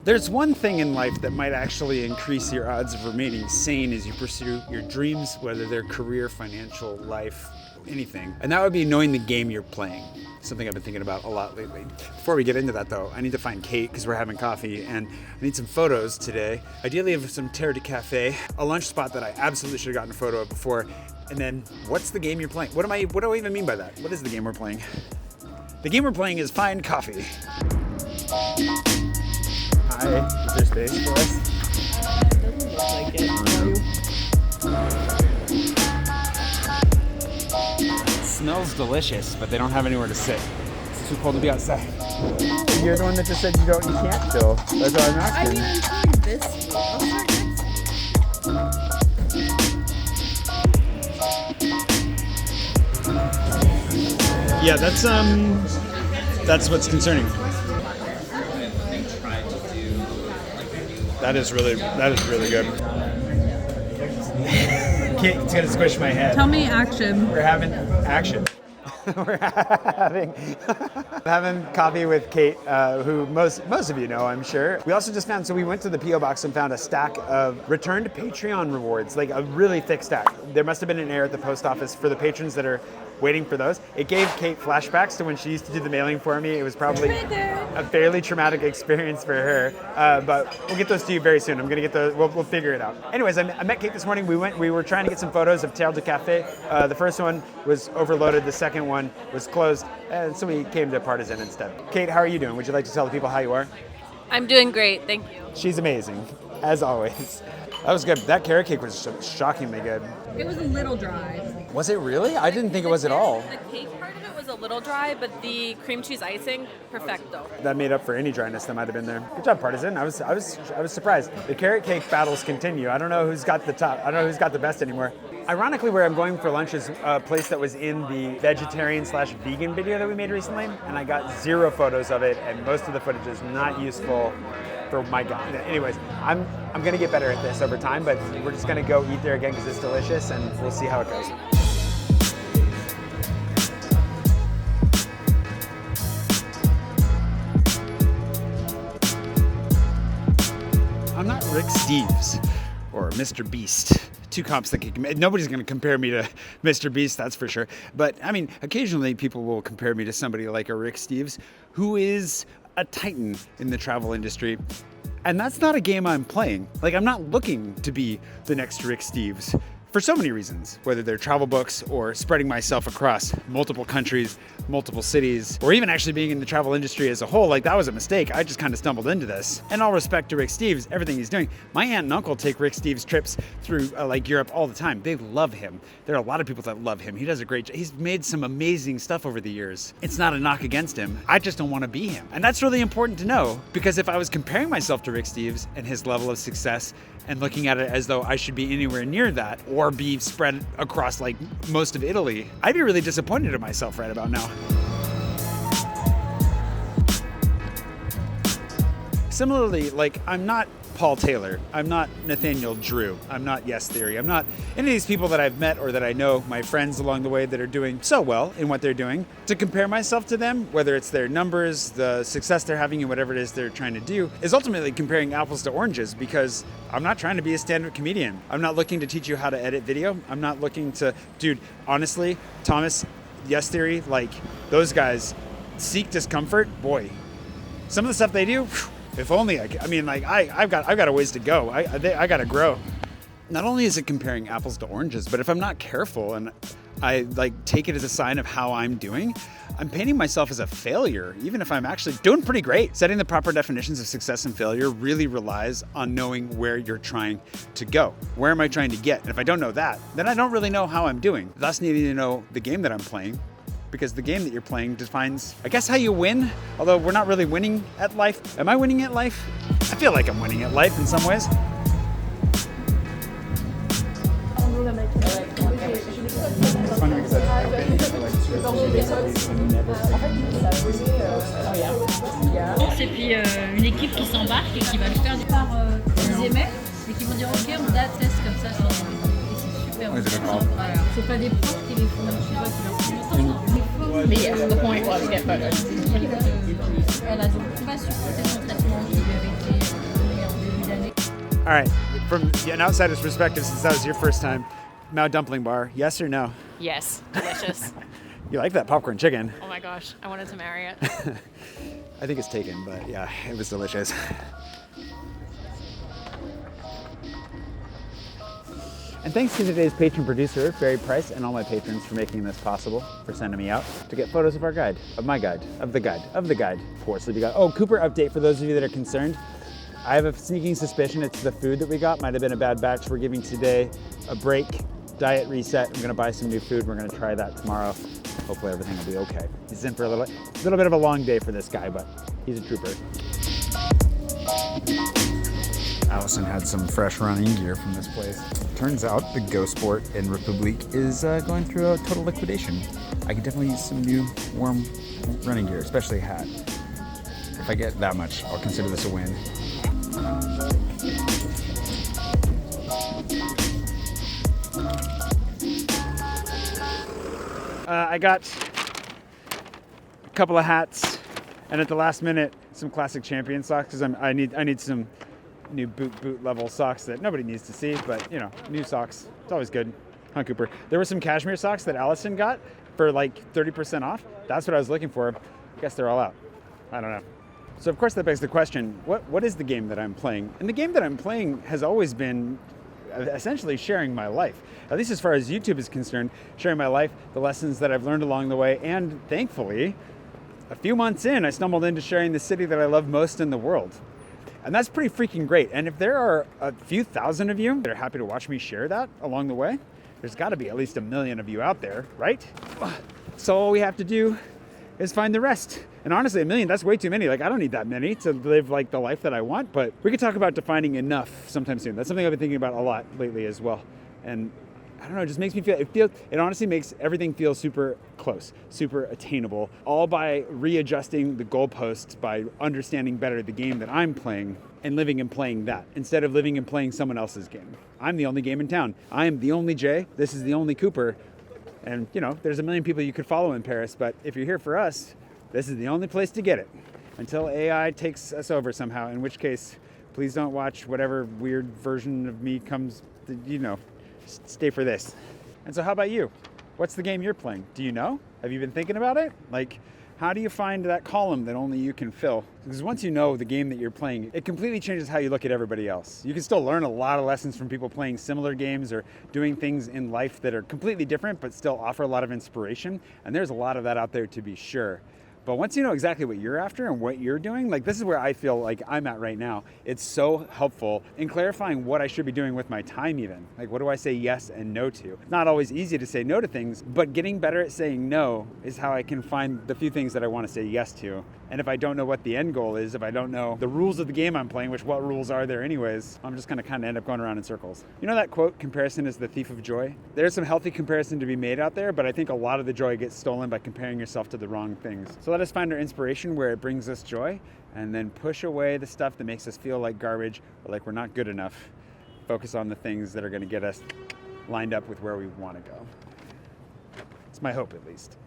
There's one thing in life that might actually increase your odds of remaining sane as you pursue your dreams, whether they're career, financial, life, anything. And that would be knowing the game you're playing. Something I've been thinking about a lot lately. Before we get into that though, I need to find Kate because we're having coffee and I need some photos today. Ideally of some Terre de Cafe, a lunch spot that I absolutely should have gotten a photo of before. And then, what's the game you're playing? What do I even mean by that? What is the game we're playing? The game we're playing is Find Coffee. Hi, is there space for us? Doesn't look like it. It smells delicious, but they don't have anywhere to sit. It's too cold to be outside. You're the one that just said you can't chill. That's why I'm asking. I'm trying this. I'll start next. Yeah, that's what's concerning. That is really good. It's gonna squish my head. Tell me action. We're having action. We're having coffee with Kate, who most of you know, I'm sure. We also just found, so we went to the P.O. box and found a stack of returned Patreon rewards, like a really thick stack. There must have been an error at the post office for the patrons that are waiting for those. It gave Kate flashbacks to when she used to do the mailing for me. It was probably a fairly traumatic experience for her, but we'll get those to you very soon. I'm gonna get those, we'll figure it out. Anyways, I met Kate this morning. We were trying to get some photos of Terre de Cafe. The first one was overloaded, the second one was closed, and so we came to Partisan instead. Kate, how are you doing? Would you like to tell the people how you are? I'm doing great, thank you. She's amazing, as always. That was good. That carrot cake was shockingly good. It was a little dry. Was it really? I didn't think it was at all. The cake part of it was a little dry, but the cream cheese icing, perfecto. That made up for any dryness that might have been there. Good job, Partisan. I was surprised. The carrot cake battles continue. I don't know who's got the top. I don't know who's got the best anymore. Ironically, where I'm going for lunch is a place that was in the vegetarian/vegan video that we made recently, and I got 0 photos of it, and most of the footage is not useful for my guy. Anyways, I'm gonna get better at this over time, but we're just gonna go eat there again because it's delicious, and we'll see how it goes. I'm not Rick Steves or Mr. Beast. Two comps that nobody's going to compare me to Mr. Beast, that's for sure. But I mean, occasionally people will compare me to somebody like a Rick Steves, who is a titan in the travel industry. And that's not a game I'm playing. Like, I'm not looking to be the next Rick Steves. For so many reasons, whether they're travel books or spreading myself across multiple countries, multiple cities, or even actually being in the travel industry as a whole. Like, that was a mistake. I just kind of stumbled into this. And all respect to Rick Steves, everything he's doing. My aunt and uncle take Rick Steves trips through like Europe all the time. They love him. There are a lot of people that love him. He does a great job. He's made some amazing stuff over the years. It's not a knock against him. I just don't want to be him. And that's really important to know, because if I was comparing myself to Rick Steves and his level of success and looking at it as though I should be anywhere near that or be spread across like most of Italy, I'd be really disappointed in myself right about now. Similarly, like, I'm not Paul Taylor, I'm not Nathaniel Drew, I'm not Yes Theory, I'm not any of these people that I've met or that I know, my friends along the way that are doing so well in what they're doing. To compare myself to them, whether it's their numbers, the success they're having, and whatever it is they're trying to do, is ultimately comparing apples to oranges, because I'm not trying to be a stand-up comedian. I'm not looking to teach you how to edit video. I'm not looking to, dude, honestly, Thomas, Yes Theory, like, those guys seek discomfort, boy. Some of the stuff they do, if only I've got a ways to go. I got to grow. Not only is it comparing apples to oranges, but if I'm not careful and I like take it as a sign of how I'm doing, I'm painting myself as a failure, even if I'm actually doing pretty great. Setting the proper definitions of success and failure really relies on knowing where you're trying to go. Where am I trying to get? And if I don't know that, then I don't really know how I'm doing. Thus needing to know the game that I'm playing, because the game that you're playing defines, I guess, how you win, although we're not really winning at life. Am I winning at life? I feel like I'm winning at life in some ways. It's funny because I've been here for like 2 or 3 days at least and never Et puis une équipe qui s'embarque et qui va le faire par ils aimaient et qui vont dire ok on date test comme ça et c'est super. Ouais, c'est d'accord. Voilà. C'est pas des profs qui les font, tu vois, qui leur font longtemps. But yeah, the point was to get photos. Voilà, donc on va supporter son traitement qui lui avait été All right, from an outsider's perspective, since that was your first time, Mao Dumpling Bar, yes or no? Yes, delicious. You like that popcorn chicken? Oh my gosh, I wanted to marry it. I think it's taken, but yeah, it was delicious. And thanks to today's patron producer, Barry Price, and all my patrons for making this possible, for sending me out to get photos of our guide, of my guide, of the guide, poor sleepy guide. Oh, Cooper update for those of you that are concerned. I have a sneaking suspicion it's the food that we got. Might have been a bad batch. We're giving today a break, diet reset. I'm gonna buy some new food. We're gonna try that tomorrow. Hopefully everything will be okay. He's in for a little bit of a long day for this guy, but he's a trooper. Allison had some fresh running gear from this place. Turns out the Go Sport in Republique is going through a total liquidation. I could definitely use some new warm running gear, especially a hat. If I get that much, I'll consider this a win. I got a couple of hats, and at the last minute, some classic champion socks because I need some new boot level socks that nobody needs to see, but you know, new socks. It's always good. Huh, Cooper? There were some cashmere socks that Allison got for like 30% off. That's what I was looking for. I guess they're all out. I don't know. So of course that begs the question, what is the game that I'm playing? And the game that I'm playing has always been essentially sharing my life. At least as far as YouTube is concerned, sharing my life, the lessons that I've learned along the way, and thankfully, a few months in, I stumbled into sharing the city that I love most in the world. And that's pretty freaking great. And if there are a few thousand of you that are happy to watch me share that along the way, there's got to be at least 1 million of you out there, right? So all we have to do is find the rest. And honestly, 1 million, that's way too many. Like, I don't need that many to live like the life that I want, but we could talk about defining enough sometime soon. That's something I've been thinking about a lot lately as well. And I don't know, it just makes me feel, it honestly makes everything feel super close, super attainable, all by readjusting the goalposts, by understanding better the game that I'm playing and living and playing that, instead of living and playing someone else's game. I'm the only game in town. I am the only Jay. This is the only Cooper. And you know, there's 1 million people you could follow in Paris, but if you're here for us, this is the only place to get it. Until AI takes us over somehow, in which case, please don't watch whatever weird version of me comes, stay for this. And so how about you? What's the game you're playing? Do you know? Have you been thinking about it? Like, how do you find that column that only you can fill? Because once you know the game that you're playing, it completely changes how you look at everybody else. You can still learn a lot of lessons from people playing similar games or doing things in life that are completely different but still offer a lot of inspiration. And there's a lot of that out there to be sure. But once you know exactly what you're after and what you're doing, like this is where I feel like I'm at right now. It's so helpful in clarifying what I should be doing with my time even. Like, what do I say yes and no to? It's not always easy to say no to things, but getting better at saying no is how I can find the few things that I want to say yes to. And if I don't know what the end goal is, if I don't know the rules of the game I'm playing, which what rules are there anyways, I'm just gonna kind of end up going around in circles. You know that quote, comparison is the thief of joy? There's some healthy comparison to be made out there, but I think a lot of the joy gets stolen by comparing yourself to the wrong things. So let us find our inspiration where it brings us joy, and then push away the stuff that makes us feel like garbage or like we're not good enough. Focus on the things that are gonna get us lined up with where we wanna go. It's my hope, at least.